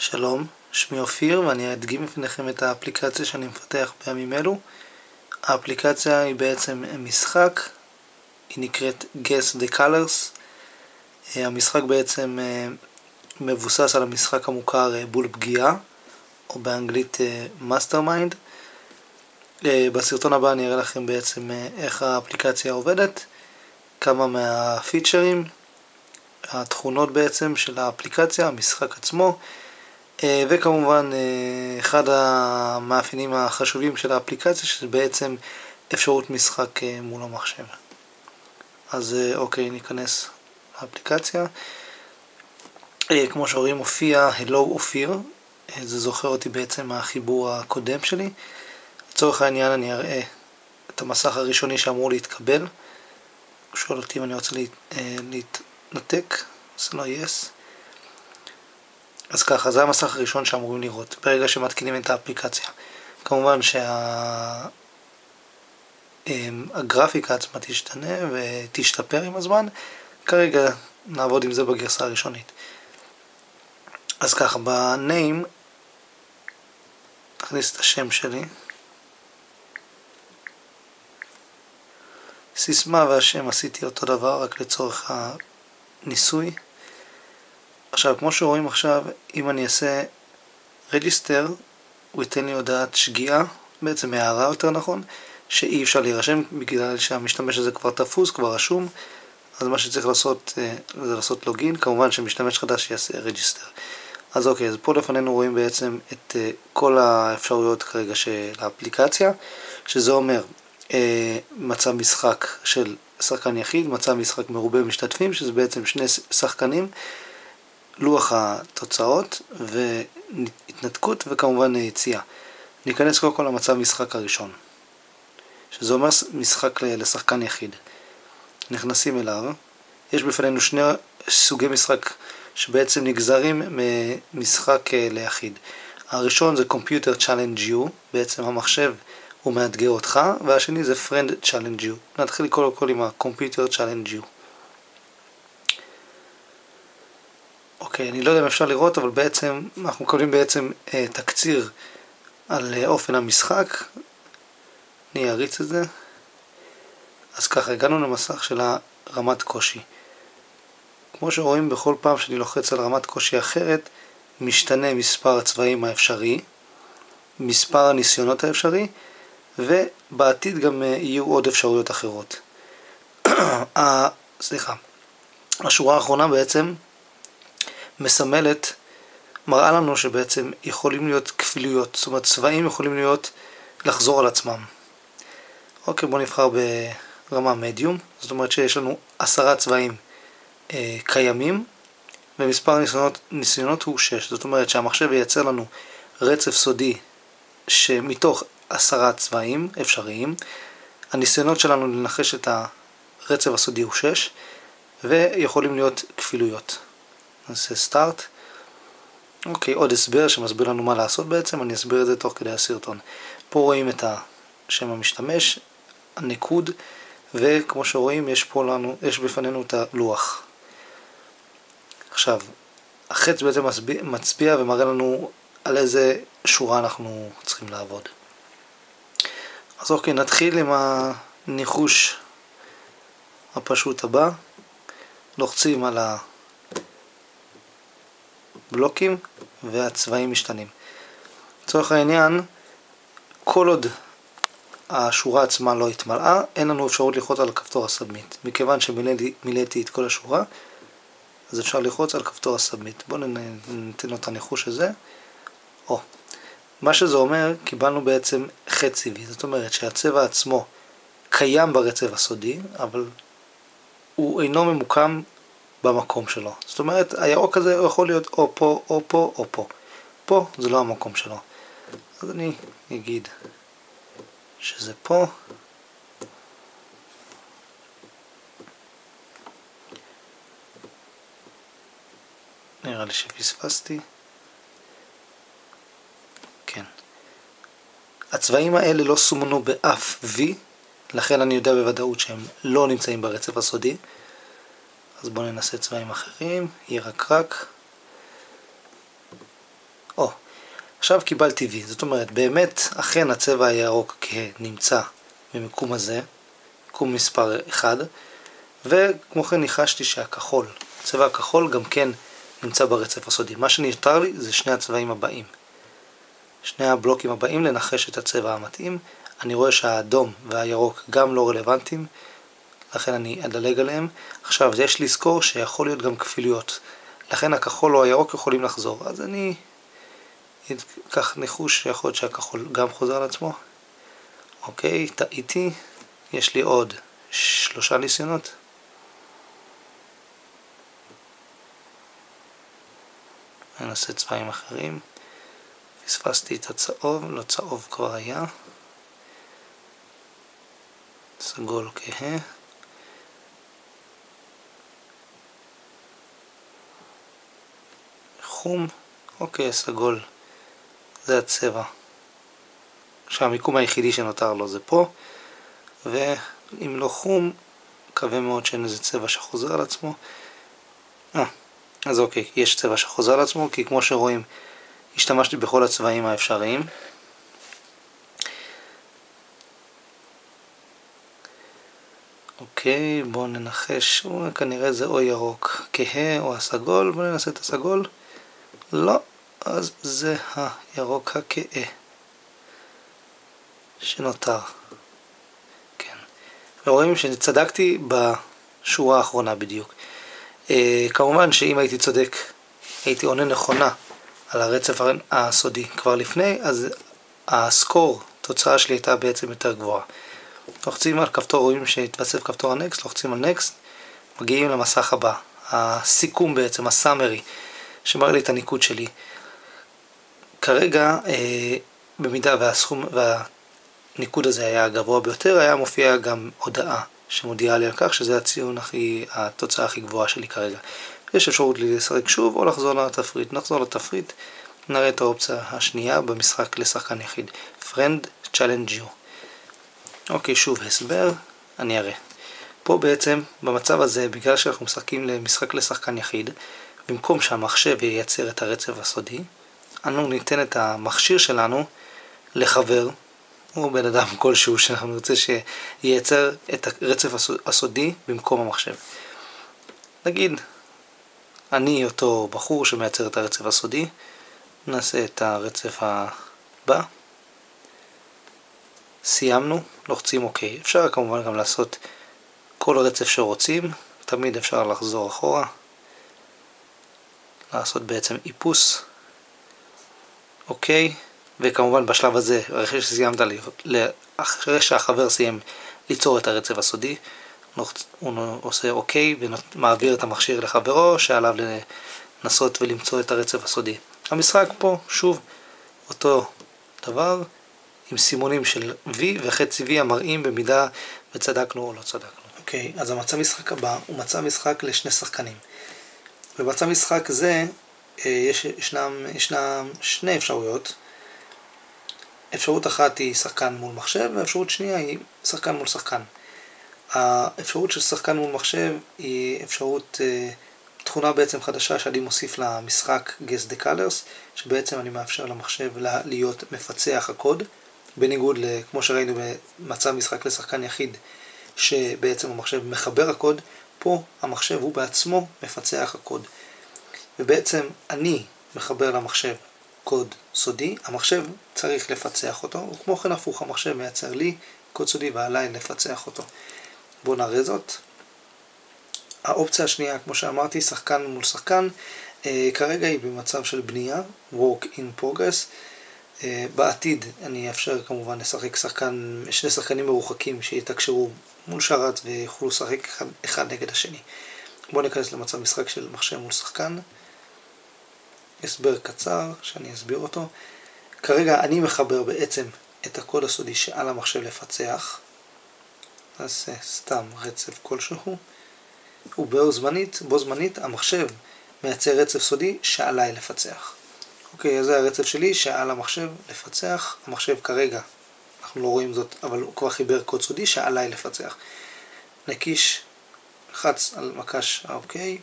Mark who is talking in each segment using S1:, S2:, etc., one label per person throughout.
S1: שלום, שמי אופיר ואני אדגים בפניכם את האפליקציה שאני מפתח בימים אלו. האפליקציה היא בעצם משחק, היא נקראת Guess the Colors. המשחק בעצם מבוסס על המשחק המוכר בול פגיעה, או באנגלית Mastermind. בסרטון הבא אני אראה לכם בעצם איך האפליקציה עובדת, כמה מהפיצ'רים, התכונות בעצם של האפליקציה, המשחק עצמו, וכמובן אחד המאפיינים החשובים של האפליקציה שזה בעצם אפשרות משחק מול המחשב. אז אוקיי, ניכנס לאפליקציה. כמו שרואים מופיע Hello אופיר, זה זוכר אותי בעצם מהחיבור הקודם שלי. לצורך העניין אני אראה את המסך הראשוני שאמור להתקבל. הוא שואל אותי אם אני רוצה להתנתק, זה לא yes. אז ככה, זה המסך הראשון שאמורים לראות ברגע שמתקינים את האפליקציה. כמובן שהגרפיקה עצמה תשתנה ותשתפר עם הזמן. כרגע נעבוד עם זה בגרסה הראשונית. אז ככה, בניים נכניס את השם שלי, סיסמה והשם עשיתי אותו דבר רק לצורך הניסוי. עכשיו, כמו שרואים עכשיו, אם אני אעשה register, הוא ייתן לי הודעת שגיאה, בעצם הערה יותר נכון, שאי אפשר להירשם בגלל שהמשתמש הזה כבר תפוס, כבר רשום. אז מה שצריך לעשות זה לעשות לוגין, כמובן שמשתמש חדש יעשה register. אז אוקיי, אז פה לפנינו רואים בעצם את כל האפשרויות כרגע של האפליקציה, שזה אומר מצב משחק של שחקן יחיד, מצב משחק מרובה משתתפים, שזה בעצם שני שחקנים, לוח התוצאות והתנתקות וכמובן יציאה. ניכנס קודם כל למצב משחק הראשון, שזה אומר משחק לשחקן יחיד. נכנסים אליו, יש בפנינו שני סוגי משחק שבעצם נגזרים ממשחק ליחיד. הראשון זה Computer Challenge You, בעצם המחשב הוא מאתגר אותך, והשני זה Friend Challenge You. נתחיל קודם כל עם ה-Computer Challenge You. אוקיי, אני לא יודע אם אפשר לראות, אבל בעצם אנחנו מקבלים בעצם תקציר על אופן המשחק. אני אריץ את זה. אז ככה, הגענו למסך של הרמת קושי. כמו שרואים, בכל פעם שאני לוחץ על רמת קושי אחרת, משתנה מספר הצבעים האפשרי, מספר הניסיונות האפשרי, ובעתיד גם יהיו עוד אפשרויות אחרות. השורה האחרונה בעצם מסמלת, מראה לנו שבעצם יכולים להיות כפילויות, זאת אומרת צבעים יכולים לחזור על עצמם. אוקיי, בואו נבחר ברמה מדיום, זאת אומרת שיש לנו 10 צבעים קיימים, ומספר ניסיונות הוא 6, זאת אומרת שהמחשב ייצר לנו רצף סודי שמתוך 10 צבעים אפשריים. הניסיונות שלנו לנחש את הרצף הסודי הוא 6, ויכולים להיות כפילויות. נעשה סטארט. אוקיי, עוד הסבר שמסביר לנו מה לעשות בעצם, אני אסביר את זה תוך כדי הסרטון. פה רואים את השם המשתמש, הניקוד, וכמו שרואים יש בפנינו את הלוח. עכשיו, החץ בעצם מצביע ומראה לנו על איזה שורה אנחנו צריכים לעבוד. אז אוקיי, נתחיל עם הניחוש הפשוט הבא. לוחצים על הבלוקים והצבעים משתנים. לצורך העניין, כל עוד השורה עצמה לא התמלאה, אין לנו אפשרות ללחוץ על כפתור הסאבמיט. מכיוון שמילאתי את כל השורה, אז אפשר ללחוץ על כפתור הסאבמיט. בואו ניתן לו את הניחוש הזה. מה שזה אומר, קיבלנו בעצם חץ צבעי. זאת אומרת שהצבע עצמו קיים ברצף הסודי, אבל הוא אינו ממוקם במקום שלו. זאת אומרת, הירוק הזה יכול להיות או פה, או פה, או פה. פה זה לא המקום שלו. אז אני אגיד שזה פה. נראה לי שפספסתי. כן. הצבעים האלה לא סומנו באף V, לכן אני יודע בוודאות שהם לא נמצאים ברצף הסודי. אז בואו ננסה צבעים אחרים, ירקרק. עכשיו קיבלתי V, זאת אומרת באמת אכן הצבע הירוק נמצא במיקום הזה, מיקום מספר 1, וכמו כן ניחשתי שהכחול, הצבע הכחול גם כן נמצא ברצף הסודי. מה שנותר לי זה שני הצבעים הבאים, שני הבלוקים הבאים לנחש את הצבע המתאים. אני רואה שהאדום והירוק גם לא רלוונטיים, לכן אני אדלג עליהם. עכשיו יש לזכור שיכול להיות גם כפילויות, לכן הכחול או הירוק יכולים לחזור, אז אני אקח ניחוש שיכול להיות שהכחול גם חוזר על עצמו. אוקיי, טעיתי, יש לי עוד 3 ניסיונות. אני אנסה צבעים אחרים. פספסתי את הצהוב, לא, צהוב כבר היה. סגול כהה. חום, אוקיי, סגול. זה הצבע. שהמיקום היחידי שנותר לו זה פה. ואם לא חום, מקווה מאוד שאין איזה צבע שחוזר על עצמו. אז אוקיי, יש צבע שחוזר על עצמו, כי כמו שרואים, השתמשתי בכל הצבעים האפשריים. אוקיי, בואו ננחש, כנראה זה או ירוק כהה או הסגול, בואו ננסה את הסגול. לא, אז זה הירוק הכהה שנותר. כן, ורואים שצדקתי בשורה האחרונה בדיוק. כמובן שאם הייתי צודק, הייתי עונה נכונה על הרצף הסודי כבר לפני, אז הסקור, תוצאה שלי הייתה בעצם יותר גבוהה. לוחצים על כפתור, רואים שהתווסף כפתור הנקסט, לוחצים על נקסט, מגיעים למסך הבא, הסיכום בעצם, הסאמרי, שמראה לי את הניקוד שלי. כרגע, במידה והניקוד הזה היה גבוה ביותר, היה מופיע גם הודעה שמודיעה לי על כך שזה הציון התוצאה הכי גבוהה שלי כרגע. יש אפשרות לשחק שוב או לחזור לתפריט. נחזור לתפריט, נראה את האופציה השנייה במשחק לשחקן יחיד, Friend Challenge You. אוקיי, שוב הסבר, אני אראה. פה בעצם, במצב הזה, בגלל שאנחנו משחקים למשחק לשחקן יחיד, במקום שהמחשב ייצר את הרצף הסודי, אנו ניתן את המכשיר שלנו לחבר, או בן אדם כלשהו שאנחנו נרצה שייצר את הרצף הסודי במקום המחשב. נגיד, אני אותו בחור שמייצר את הרצף הסודי, נעשה את הרצף הבא. סיימנו, לוחצים אוקיי. אפשר כמובן גם לעשות כל רצף שרוצים, תמיד אפשר לחזור אחורה, לעשות בעצם איפוס, אוקיי, וכמובן בשלב הזה, אחרי שהחבר סיים ליצור את הרצף הסודי, הוא עושה אוקיי ומעביר את המכשיר לחברו שעליו לנסות ולמצוא את הרצף הסודי. המשחק פה שוב אותו דבר, עם סימונים של V וחצי V המראים במידה וצדקנו או לא צדקנו. אוקיי, אז המצב משחק הבא הוא מצב משחק לשני שחקנים. במצב משחק זה ישנם שני אפשרויות. אפשרות אחת היא שחקן מול מחשב, והאפשרות שנייה היא שחקן מול שחקן. האפשרות של שחקן מול מחשב היא אפשרות, תכונה בעצם חדשה שאני מוסיף למשחק Guess the Colors, שבעצם אני מאפשר למחשב להיות מפצח הקוד, בניגוד כמו שראינו במצב משחק לשחקן יחיד, שבעצם המחשב מחבר הקוד, פה המחשב הוא בעצמו מפצח הקוד. ובעצם אני מחבר למחשב קוד סודי, המחשב צריך לפצח אותו, וכמו כן הפוך, המחשב מייצר לי קוד סודי ועליי לפצח אותו. בואו נראה זאת. האופציה השנייה, כמו שאמרתי, שחקן מול שחקן, כרגע היא במצב של בנייה, work in progress. בעתיד אני אאפשר כמובן לשחק שני שחקנים מרוחקים שיתקשרו מול שרת ויוכלו לשחק אחד נגד השני. בואו ניכנס למצב משחק של מחשב מול שחקן. הסבר קצר שאני אסביר אותו. כרגע אני מחבר בעצם את הקוד הסודי שעל המחשב לפצח. נעשה סתם רצף כלשהו. ובו זמנית המחשב מייצר רצף סודי שעליי לפצח. אוקיי, אז זה הרצף שלי שעל המחשב לפצח. המחשב כרגע, אנחנו לא רואים זאת, אבל הוא כבר חיבר קוד סודי שעליי לפצח. נקיש, לחץ על מקש אוקיי.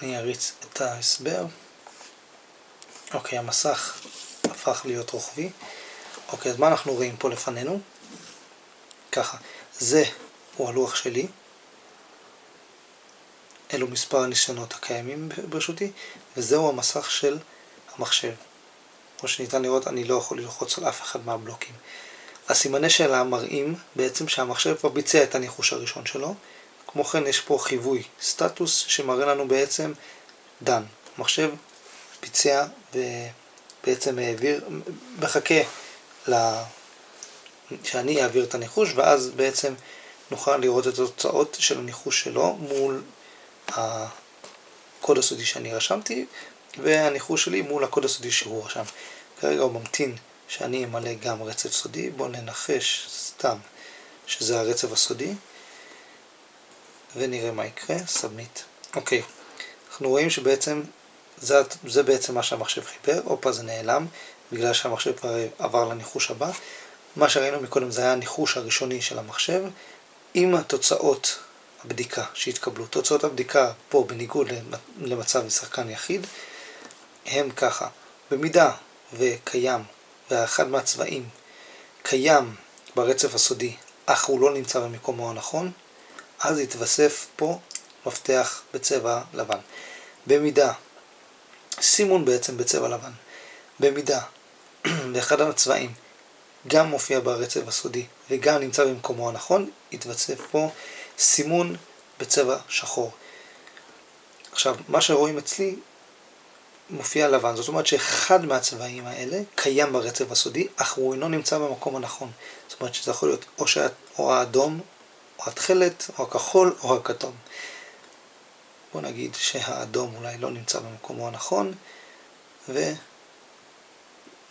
S1: אני אריץ את ההסבר. אוקיי, המסך הפך להיות רוחבי. אוקיי, אז מה אנחנו רואים פה לפנינו? ככה, זה הוא הלוח שלי. אלו מספר הניסיונות הקיימים ברשותי, וזהו המסך של המחשב. כמו שניתן לראות, אני לא יכול ללחוץ על אף אחד מהבלוקים. הסימני שאלה מראים בעצם שהמחשב כבר ביצע את הניחוש הראשון שלו. כמו כן יש פה חיווי סטטוס שמראה לנו בעצם דן. המחשב ביצע ובעצם מחכה שאני אעביר את הניחוש, ואז בעצם נוכל לראות את התוצאות של הניחוש שלו מול הקוד הסודי שאני רשמתי, והניחוש שלי מול הקוד הסודי שהוא רשם. כרגע הוא ממתין שאני אמלא גם רצף סודי. בואו ננחש סתם שזה הרצף הסודי, ונראה מה יקרה. סאבמיט. אוקיי, אנחנו רואים שבעצם זה בעצם מה שהמחשב חיבר. אופה, זה נעלם בגלל שהמחשב כבר עבר לניחוש הבא. מה שראינו מקודם זה היה הניחוש הראשוני של המחשב עם התוצאות הבדיקה שהתקבלו. תוצאות הבדיקה פה בניגוד למצב שחקן יחיד הם ככה: במידה וקיים ואחד מהצבעים קיים ברצף הסודי אך הוא לא נמצא במקומו הנכון, אז יתווסף פה מפתח בצבע לבן. במידה, סימון בעצם בצבע לבן. במידה ואחד הצבעים גם מופיע ברצף הסודי וגם נמצא במקומו הנכון, יתווסף פה סימון בצבע שחור. עכשיו, מה שרואים אצלי מופיע לבן, זאת אומרת שאחד מהצבעים האלה קיים ברצף הסודי, אך הוא אינו נמצא במקום הנכון. זאת אומרת שזה יכול להיות או האדום, או התכלת, או הכחול, או הכתום. בוא נגיד שהאדום אולי לא נמצא במקומו הנכון,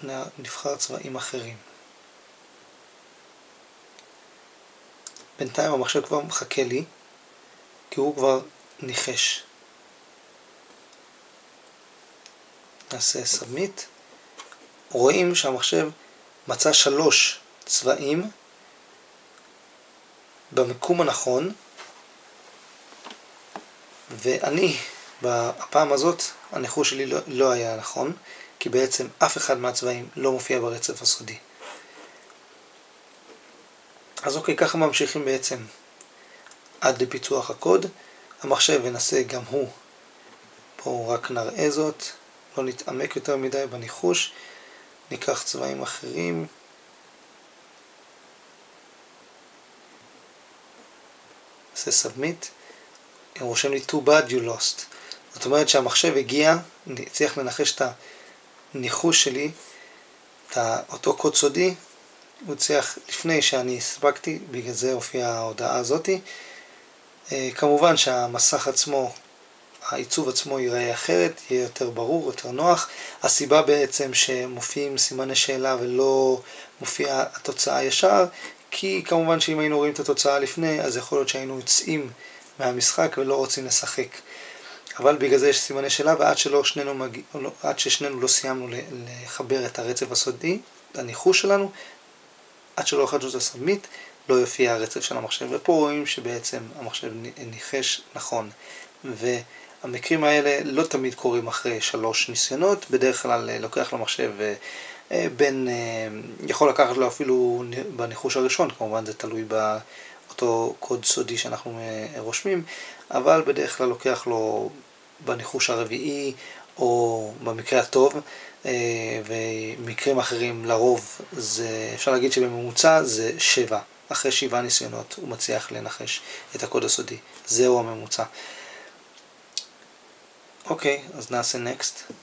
S1: ונבחר צבעים אחרים. בינתיים המחשב כבר מחכה לי, כי הוא כבר ניחש. נעשה סאבמיט. רואים שהמחשב מצא 3 צבעים במקום הנכון, ואני בפעם הזאת הניחוש שלי לא היה נכון, כי בעצם אף אחד מהצבעים לא מופיע ברצף הסודי. אז אוקיי, ככה ממשיכים בעצם עד לפיצוח הקוד. המחשב ינסה גם הוא, בואו רק נראה זאת, לא נתעמק יותר מדי בניחוש, ניקח צבעים אחרים. נעשה סאבמיט. הוא רושם לי too bad you lost. זאת אומרת שהמחשב הגיע, הצליח לנחש את הניחוש שלי, את אותו קוד סודי, הוא הצליח לפני שאני הספקתי, בגלל זה הופיעה ההודעה הזאת. כמובן שהמסך עצמו, העיצוב עצמו ייראה אחרת, יהיה יותר ברור, יותר נוח. הסיבה בעצם שמופיעים סימני שאלה ולא מופיעה התוצאה ישר, כי כמובן שאם היינו רואים את התוצאה לפני, אז יכול להיות שהיינו יוצאים מהמשחק ולא רוצים לשחק. אבל בגלל זה יש סימני שאלה, ועד ששנינו לא סיימנו לחבר את הרצף הסודי, את הניחוש שלנו, עד שלא אחד שזה סאבמיט, לא יופיע הרצף של המחשב. ופה רואים שבעצם המחשב ניחש נכון. והמקרים האלה לא תמיד קורים אחרי 3 ניסיונות, בדרך כלל לוקח למחשב יכול לקחת לו אפילו בניחוש הראשון, כמובן זה תלוי באותו קוד סודי שאנחנו רושמים, אבל בדרך כלל לוקח לו בניחוש הרביעי, או במקרה הטוב, ומקרים אחרים לרוב, אפשר להגיד שבממוצע זה 7. אחרי 7 ניסיונות הוא מצליח לנחש את הקוד הסודי. זהו הממוצע. אוקיי, אז נעשה next.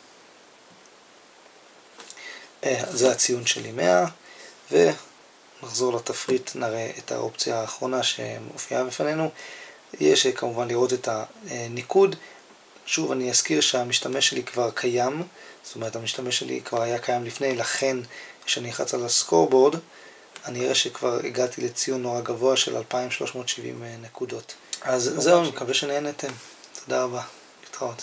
S1: זה הציון שלי 100, ונחזור לתפריט, נראה את האופציה האחרונה שמופיעה בפנינו. יש כמובן לראות את הניקוד. שוב אני אזכיר שהמשתמש שלי כבר קיים, זאת אומרת המשתמש שלי כבר היה קיים לפני, לכן כשאני אחץ על הסקורבורד, אני אראה שכבר הגעתי לציון נורא גבוה של 2370 נקודות. אז זהו, אני מקווה שנהנתם. תודה רבה. להתראות.